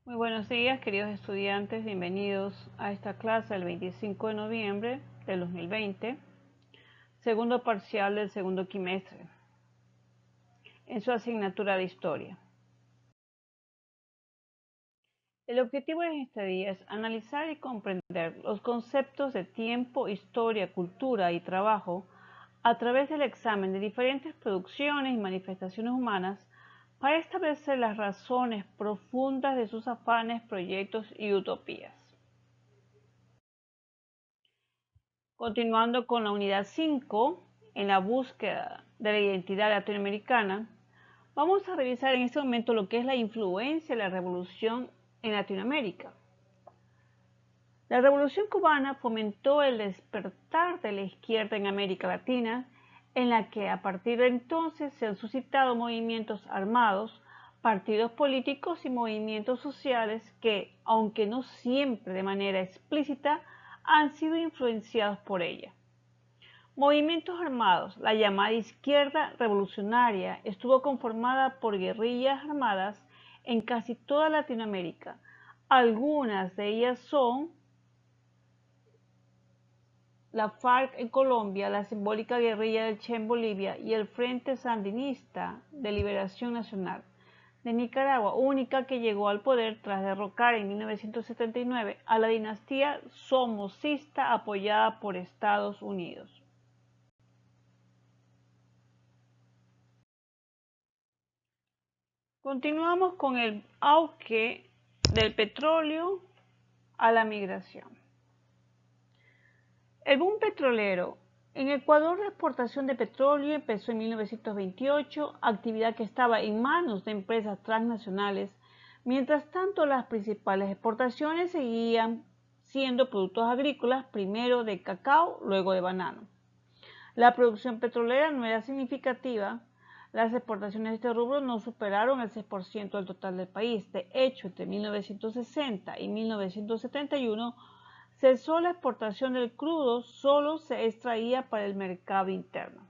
Muy buenos días, queridos estudiantes. Bienvenidos a esta clase del 25 de noviembre del 2020, segundo parcial del segundo quimestre, en su asignatura de Historia. El objetivo de este día es analizar y comprender los conceptos de tiempo, historia, cultura y trabajo a través del examen de diferentes producciones y manifestaciones humanas para establecer las razones profundas de sus afanes, proyectos y utopías. Continuando con la unidad 5, en la búsqueda de la identidad latinoamericana, vamos a revisar en este momento lo que es la influencia de la revolución en Latinoamérica. La revolución cubana fomentó el despertar de la izquierda en América Latina, en la que a partir de entonces se han suscitado movimientos armados, partidos políticos y movimientos sociales que, aunque no siempre de manera explícita, han sido influenciados por ella. Movimientos armados. La llamada izquierda revolucionaria estuvo conformada por guerrillas armadas en casi toda Latinoamérica. Algunas de ellas son la FARC en Colombia, la simbólica guerrilla del Che en Bolivia y el Frente Sandinista de Liberación Nacional de Nicaragua, única que llegó al poder tras derrocar en 1979 a la dinastía somocista apoyada por Estados Unidos. Continuamos con el auge del petróleo a la migración. El boom petrolero. En Ecuador, la exportación de petróleo empezó en 1928, actividad que estaba en manos de empresas transnacionales. Mientras tanto, las principales exportaciones seguían siendo productos agrícolas, primero de cacao, luego de banano. La producción petrolera no era significativa. Las exportaciones de este rubro no superaron el 6% del total del país. De hecho, entre 1960 y 1971, cesó la exportación del crudo, solo se extraía para el mercado interno.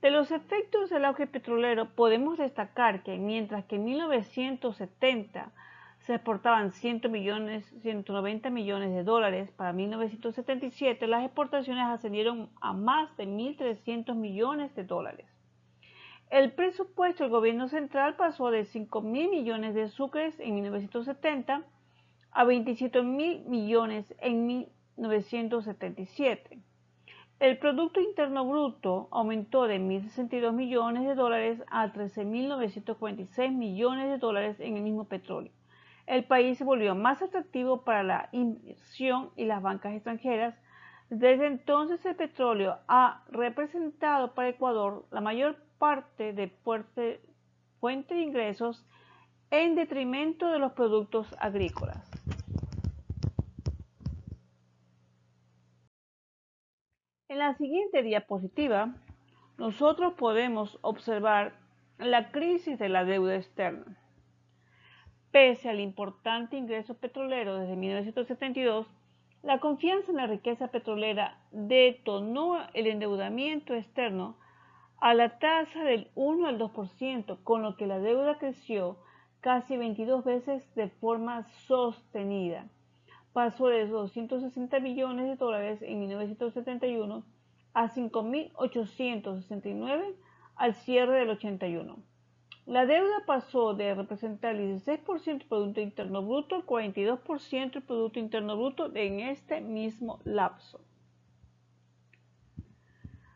De los efectos del auge petrolero podemos destacar que mientras que en 1970 se exportaban 190 millones de dólares, para 1977 las exportaciones ascendieron a más de 1.300 millones de dólares. El presupuesto del gobierno central pasó de 5.000 millones de sucres en 1970 a 27.000 millones en 1977. El Producto Interno Bruto aumentó de 1.062 millones de dólares a 13.946 millones de dólares en el mismo petróleo. El país se volvió más atractivo para la inversión y las bancas extranjeras. Desde entonces el petróleo ha representado para Ecuador la mayor parte de fuente de ingresos en detrimento de los productos agrícolas. En la siguiente diapositiva, nosotros podemos observar la crisis de la deuda externa. Pese al importante ingreso petrolero desde 1972, la confianza en la riqueza petrolera detonó el endeudamiento externo a la tasa del 1 al 2%, con lo que la deuda creció casi 22 veces de forma sostenida. Pasó de 260 millones de dólares en 1971 a 5.869 al cierre del 81. La deuda pasó de representar el 16% del Producto Interno Bruto al 42% del Producto Interno Bruto en este mismo lapso.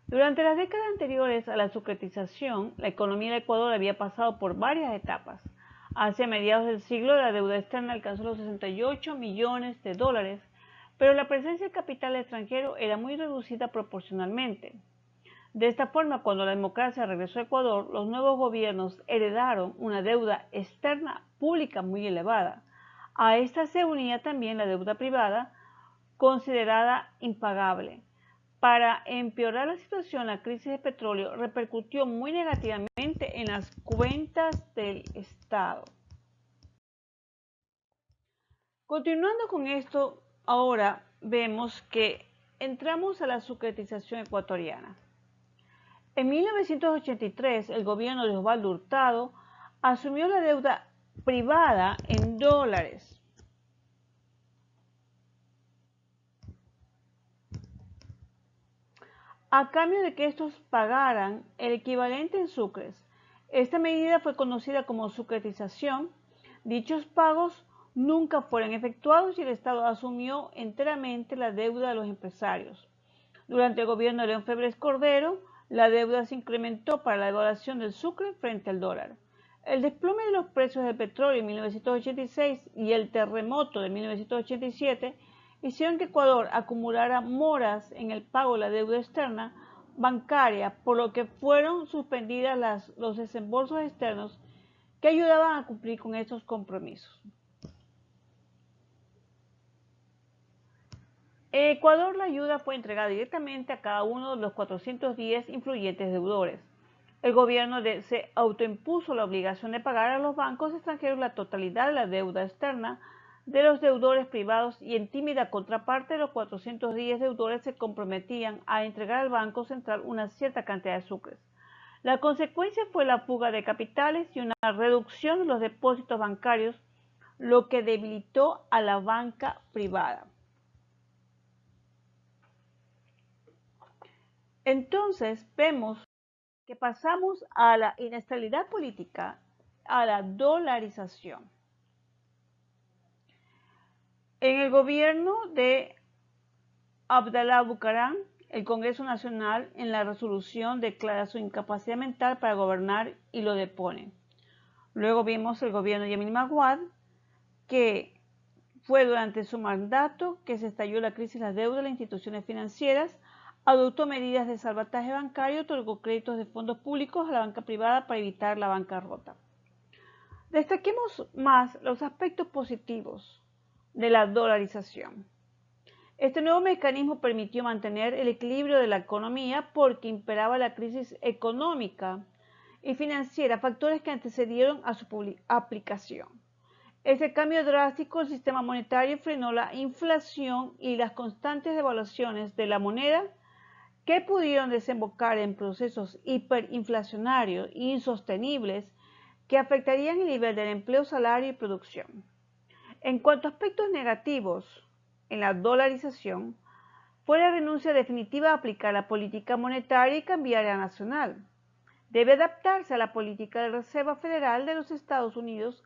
Durante las décadas anteriores a la sucretización, la economía del Ecuador había pasado por varias etapas. Hacia mediados del siglo, la deuda externa alcanzó los 68 millones de dólares, pero la presencia de capital extranjero era muy reducida proporcionalmente. De esta forma, cuando la democracia regresó a Ecuador, los nuevos gobiernos heredaron una deuda externa pública muy elevada. A esta se unía también la deuda privada, considerada impagable. Para empeorar la situación, la crisis de petróleo repercutió muy negativamente en las cuentas del Estado. Continuando con esto, ahora vemos que entramos a la sucretización ecuatoriana. En 1983, el gobierno de Osvaldo Hurtado asumió la deuda privada en dólares. A cambio de que estos pagaran el equivalente en sucres. Esta medida fue conocida como sucretización. Dichos pagos nunca fueron efectuados y el Estado asumió enteramente la deuda de los empresarios. Durante el gobierno de León Febres Cordero, la deuda se incrementó para la devaluación del sucre frente al dólar. El desplome de los precios del petróleo en 1986 y el terremoto de 1987 hicieron que Ecuador acumulara moras en el pago de la deuda externa bancaria, por lo que fueron suspendidas los desembolsos externos que ayudaban a cumplir con estos compromisos. En Ecuador, la ayuda fue entregada directamente a cada uno de los 410 influyentes deudores. El gobierno se autoimpuso la obligación de pagar a los bancos extranjeros la totalidad de la deuda externa de los deudores privados y en tímida contraparte los 410 deudores se comprometían a entregar al Banco Central una cierta cantidad de sucres. La consecuencia fue la fuga de capitales y una reducción de los depósitos bancarios, lo que debilitó a la banca privada. Entonces vemos que pasamos a la inestabilidad política, a la dolarización. En el gobierno de Abdalá Bucaram, el Congreso Nacional en la resolución declara su incapacidad mental para gobernar y lo depone. Luego vimos el gobierno de Yamin Maguad, que fue durante su mandato que se estalló la crisis de las deudas de las instituciones financieras, adoptó medidas de salvataje bancario, otorgó créditos de fondos públicos a la banca privada para evitar la bancarrota. Destaquemos más los aspectos positivos de la dolarización. Este nuevo mecanismo permitió mantener el equilibrio de la economía porque imperaba la crisis económica y financiera, factores que antecedieron a su aplicación. Ese cambio drástico del sistema monetario frenó la inflación y las constantes devaluaciones de la moneda que pudieron desembocar en procesos hiperinflacionarios e insostenibles que afectarían el nivel del empleo, salario y producción. En cuanto a aspectos negativos en la dolarización, fue la renuncia definitiva a aplicar la política monetaria y cambiaria nacional. Debe adaptarse a la política de Reserva Federal de los Estados Unidos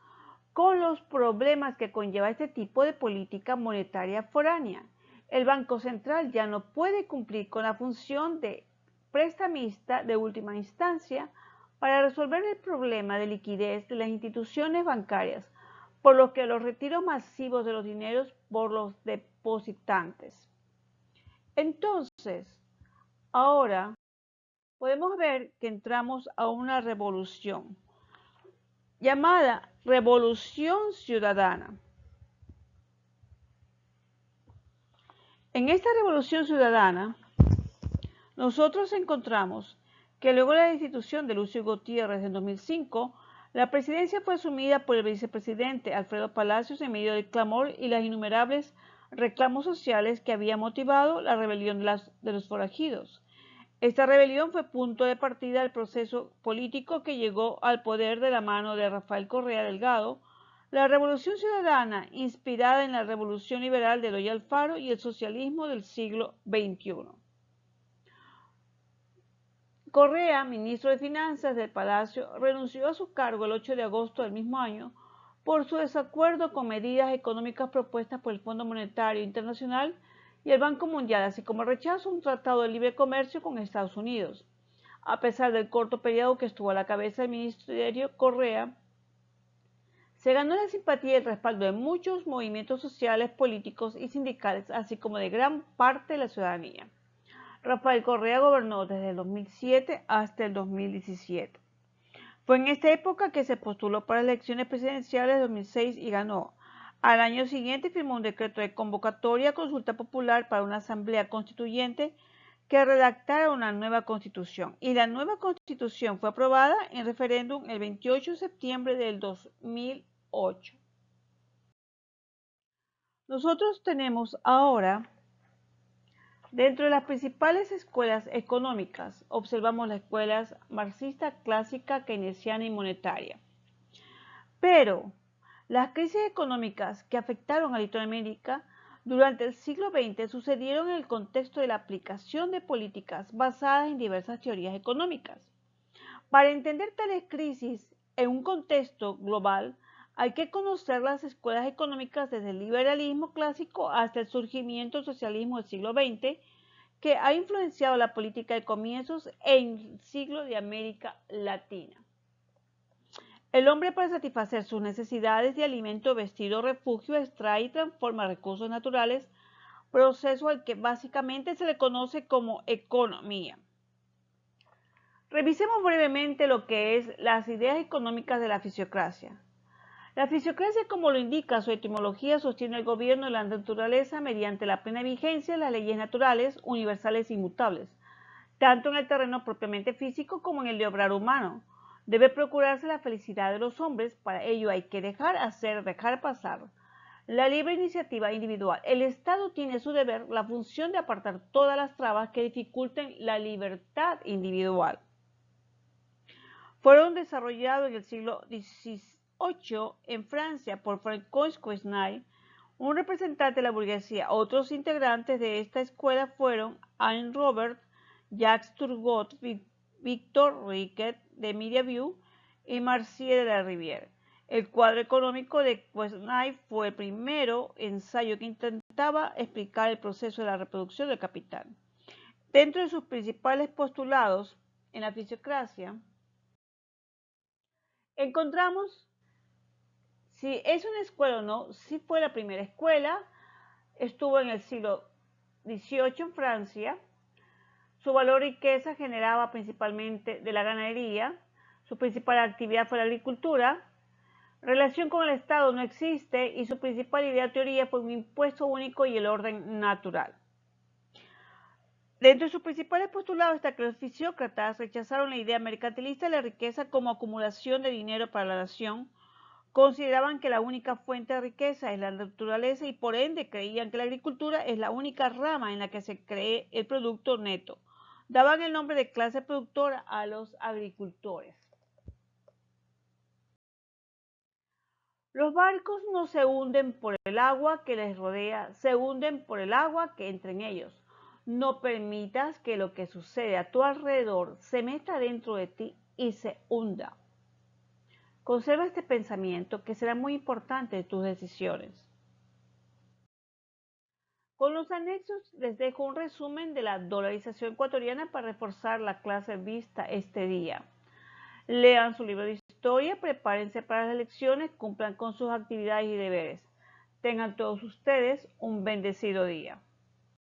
con los problemas que conlleva este tipo de política monetaria foránea. El Banco Central ya no puede cumplir con la función de prestamista de última instancia para resolver el problema de liquidez de las instituciones bancarias, por lo que los retiros masivos de los dineros por los depositantes. Entonces, ahora podemos ver que entramos a una revolución llamada Revolución Ciudadana. En esta Revolución Ciudadana, nosotros encontramos que luego de la destitución de Lucio Gutiérrez en 2005, la presidencia fue asumida por el vicepresidente Alfredo Palacios en medio del clamor y las innumerables reclamos sociales que había motivado la rebelión de los forajidos. Esta rebelión fue punto de partida del proceso político que llegó al poder de la mano de Rafael Correa Delgado, la Revolución Ciudadana, inspirada en la Revolución Liberal de Eloy Alfaro y el socialismo del siglo XXI. Correa, ministro de Finanzas del Palacio, renunció a su cargo el 8 de agosto del mismo año por su desacuerdo con medidas económicas propuestas por el Fondo Monetario Internacional y el Banco Mundial, así como el rechazo a un tratado de libre comercio con Estados Unidos. A pesar del corto periodo que estuvo a la cabeza del ministerio, Correa se ganó la simpatía y el respaldo de muchos movimientos sociales, políticos y sindicales, así como de gran parte de la ciudadanía. Rafael Correa gobernó desde el 2007 hasta el 2017. Fue en esta época que se postuló para las elecciones presidenciales de 2006 y ganó. Al año siguiente firmó un decreto de convocatoria a consulta popular para una asamblea constituyente que redactara una nueva constitución. Y la nueva constitución fue aprobada en referéndum el 28 de septiembre del 2008. Nosotros tenemos ahora, dentro de las principales escuelas económicas, observamos las escuelas marxista, clásica, keynesiana y monetaria. Pero Las crisis económicas que afectaron a Latinoamérica durante el siglo XX sucedieron en el contexto de la aplicación de políticas basadas en diversas teorías económicas. Para entender tales crisis en un contexto global, hay que conocer las escuelas económicas desde el liberalismo clásico hasta el surgimiento del socialismo del siglo XX, que ha influenciado la política de comienzos en el siglo de América Latina. El hombre, para satisfacer sus necesidades de alimento, vestido, refugio, extrae y transforma recursos naturales, proceso al que básicamente se le conoce como economía. Revisemos brevemente lo que es las ideas económicas de la fisiocracia. La fisiocracia, como lo indica su etimología, sostiene el gobierno de la naturaleza mediante la plena vigencia de las leyes naturales, universales e inmutables, tanto en el terreno propiamente físico como en el de obrar humano. Debe procurarse la felicidad de los hombres, para ello hay que dejar hacer, dejar pasar. La libre iniciativa individual. El Estado tiene su deber, la función de apartar todas las trabas que dificulten la libertad individual. Fueron desarrollados en el siglo XVIII en Francia por Francois Quesnay, un representante de la burguesía. Otros integrantes de esta escuela fueron Anne Robert, Jacques Turgot, Victor Riquet de Mirabeau y Marcier de la Rivière. El cuadro económico de Quesnay fue el primero ensayo que intentaba explicar el proceso de la reproducción del capital. Dentro de sus principales postulados en la fisiocracia, encontramos si es una escuela o no. Si fue la primera escuela, estuvo en el siglo XVIII en Francia. Su valor y riqueza generaba principalmente de la ganadería. Su principal actividad fue la agricultura. Relación con el Estado no existe y su principal idea o teoría fue un impuesto único y el orden natural. Dentro de sus principales postulados está que los fisiócratas rechazaron la idea mercantilista de la riqueza como acumulación de dinero para la nación. Consideraban que la única fuente de riqueza es la naturaleza y por ende creían que la agricultura es la única rama en la que se cree el producto neto. Daban el nombre de clase productora a los agricultores. Los barcos no se hunden por el agua que les rodea, se hunden por el agua que entra en ellos. No permitas que lo que sucede a tu alrededor se meta dentro de ti y se hunda. Conserva este pensamiento que será muy importante en tus decisiones. Con los anexos les dejo un resumen de la dolarización ecuatoriana para reforzar la clase vista este día. Lean su libro de historia, prepárense para las elecciones, cumplan con sus actividades y deberes. Tengan todos ustedes un bendecido día.